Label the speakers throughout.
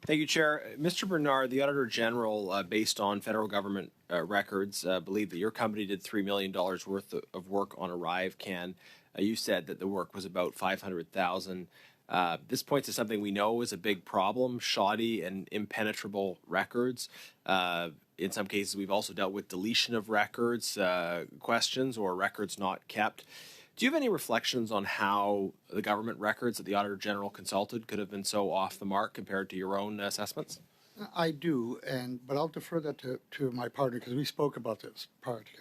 Speaker 1: Thank you, Chair. Mr. Bernard, the Auditor General, based on federal government records, believed that your company did $3 million worth of work on ArriveCAN. You said that the work was about $500,000. This points to something we know is a big problem: shoddy and impenetrable records. In some cases, we've also dealt with deletion of records, questions, or records not kept. Do you have any reflections on how the government records that the Auditor General consulted could have been so off the mark compared to your own assessments?
Speaker 2: I do, but I'll defer that to my partner because we spoke about this prior to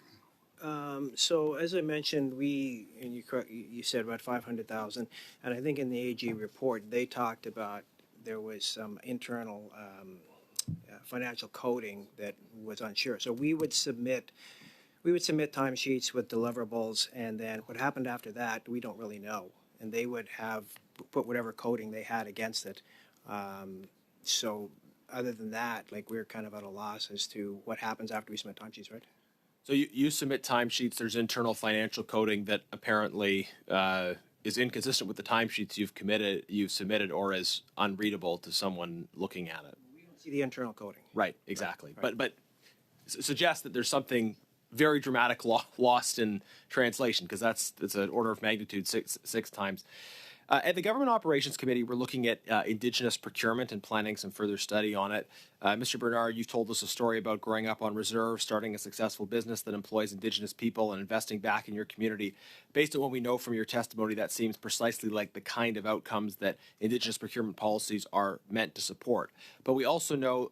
Speaker 2: him.
Speaker 3: So as I mentioned, you said about 500,000, and I think in the AG report they talked about there was some internal financial coding that was unsure. So we would submit timesheets with deliverables, and then what happened after that, we don't really know. And they would have put whatever coding they had against it. So other than that, like, we're kind of at a loss as to what happens after we submit timesheets, right?
Speaker 1: So you submit timesheets. There's internal financial coding that apparently is inconsistent with the timesheets you've submitted, or is unreadable to someone looking at it.
Speaker 3: We don't see the internal coding.
Speaker 1: Right, exactly.
Speaker 3: Right.
Speaker 1: But suggest that there's something very dramatic lost in translation, because that's an order of magnitude six times. At the Government Operations Committee, we're looking at Indigenous procurement and planning some further study on it. Mr. Bernard, you've told us a story about growing up on reserve, starting a successful business that employs Indigenous people, and investing back in your community. Based on what we know from your testimony, that seems precisely like the kind of outcomes that Indigenous procurement policies are meant to support. But we also know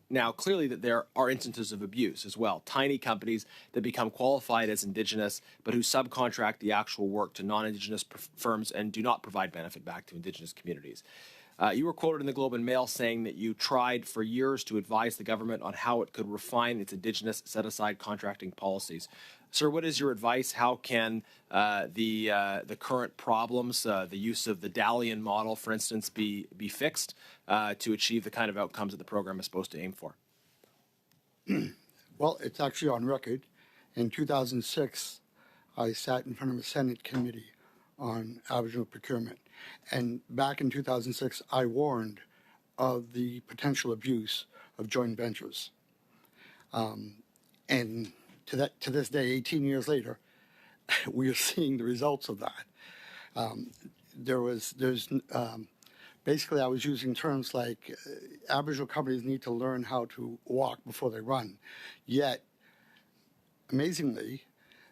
Speaker 1: now clearly that there are instances of abuse as well. Tiny companies that become qualified as Indigenous, but who subcontract the actual work to non-Indigenous firms and do not provide benefit back to Indigenous communities. You were quoted in the Globe and Mail saying that you tried for years to advise the government on how it could refine its Indigenous set-aside contracting policies. Sir, what is your advice? How can the current problems, the use of the Dalian model, for instance, be fixed to achieve the kind of outcomes that the program is supposed to aim for?
Speaker 2: Well, it's actually on record. In 2006, I sat in front of a Senate committee on Aboriginal procurement. And back in 2006, I warned of the potential abuse of joint ventures. And to this day, 18 years later, we are seeing the results of that. Basically, I was using terms like Aboriginal companies need to learn how to walk before they run. Yet, amazingly,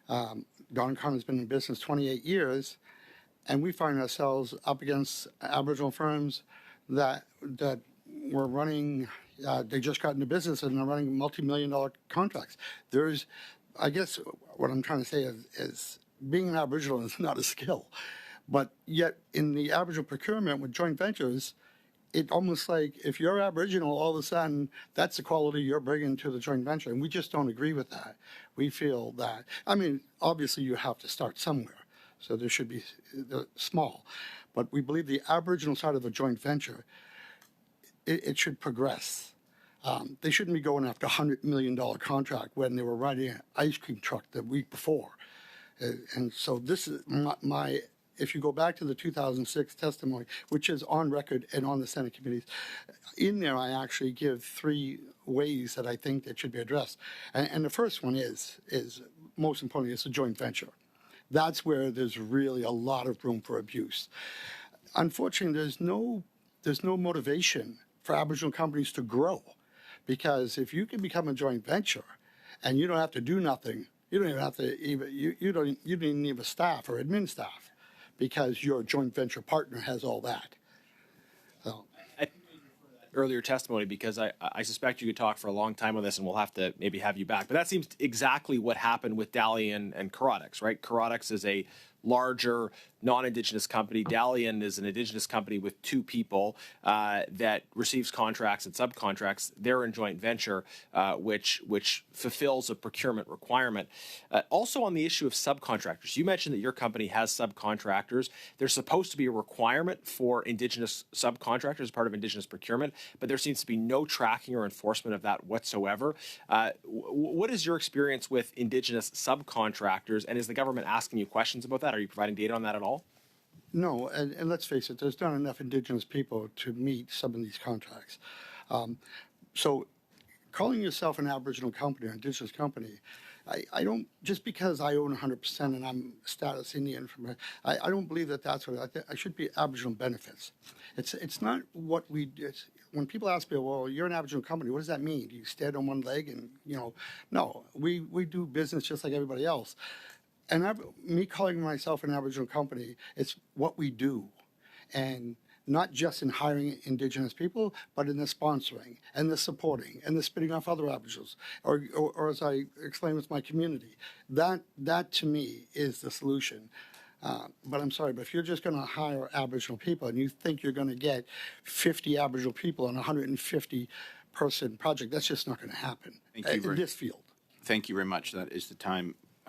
Speaker 2: Don Connor's been in business 28 years, and we find ourselves up against Aboriginal firms that were running, they just got into business and they're running multi-million-dollar contracts. I guess what I'm trying to say is being an Aboriginal is not a skill. But yet in the Aboriginal procurement with joint ventures, it almost like if you're Aboriginal, all of a sudden that's the quality you're bringing to the joint venture. And we just don't agree with that. We feel that, I mean, obviously you have to start somewhere. So there should be small. But we believe the Aboriginal side of a joint venture, it should progress. They shouldn't be going after a $100 million contract when they were riding an ice cream truck the week before. And so this is my if you go back to the 2006 testimony, which is on record and on the Senate committees, in there I actually give 3 ways that I think that should be addressed. And the first one is most importantly, it's a joint venture. That's where there's really a lot of room for abuse. Unfortunately, there's no motivation for Aboriginal companies to grow, because if you can become a joint venture and you don't have to do nothing, you don't even have to you don't even need a staff or admin staff, because your joint venture partner has all that. So.
Speaker 1: Earlier testimony, because I suspect you could talk for a long time on this, and we'll have to maybe have you back. But that seems exactly what happened with Dalian and Carotics, right? Carotics is a larger non-Indigenous company. Dalian is an Indigenous company with 2 people that receives contracts and subcontracts. They're in joint venture, which fulfills a procurement requirement. Also on the issue of subcontractors, you mentioned that your company has subcontractors. There's supposed to be a requirement for Indigenous subcontractors as part of Indigenous procurement, but there seems to be no tracking or enforcement of that whatsoever. What is your experience with Indigenous subcontractors, and is the government asking you questions about that? Are you providing data on that at all?
Speaker 2: No, and let's face it, there's not enough Indigenous people to meet some of these contracts. So calling yourself an Aboriginal company or Indigenous company, I don't, just because I own 100% and I'm status Indian, I don't believe that that's what, I should be Aboriginal benefits. It's not what we, when people ask me, well, you're an Aboriginal company, what does that mean? Do you stand on one leg and, no, we do business just like everybody else. And me calling myself an Aboriginal company, it's what we do. And not just in hiring Indigenous people, but in the sponsoring and the supporting and the spinning off other Aboriginals, or as I explained with my community. That to me is the solution. But I'm sorry, but if you're just going to hire Aboriginal people and you think you're going to get 50 Aboriginal people on a 150-person project, that's just not going to happen
Speaker 4: Thank you
Speaker 2: in this field.
Speaker 4: Thank you very much. That is the time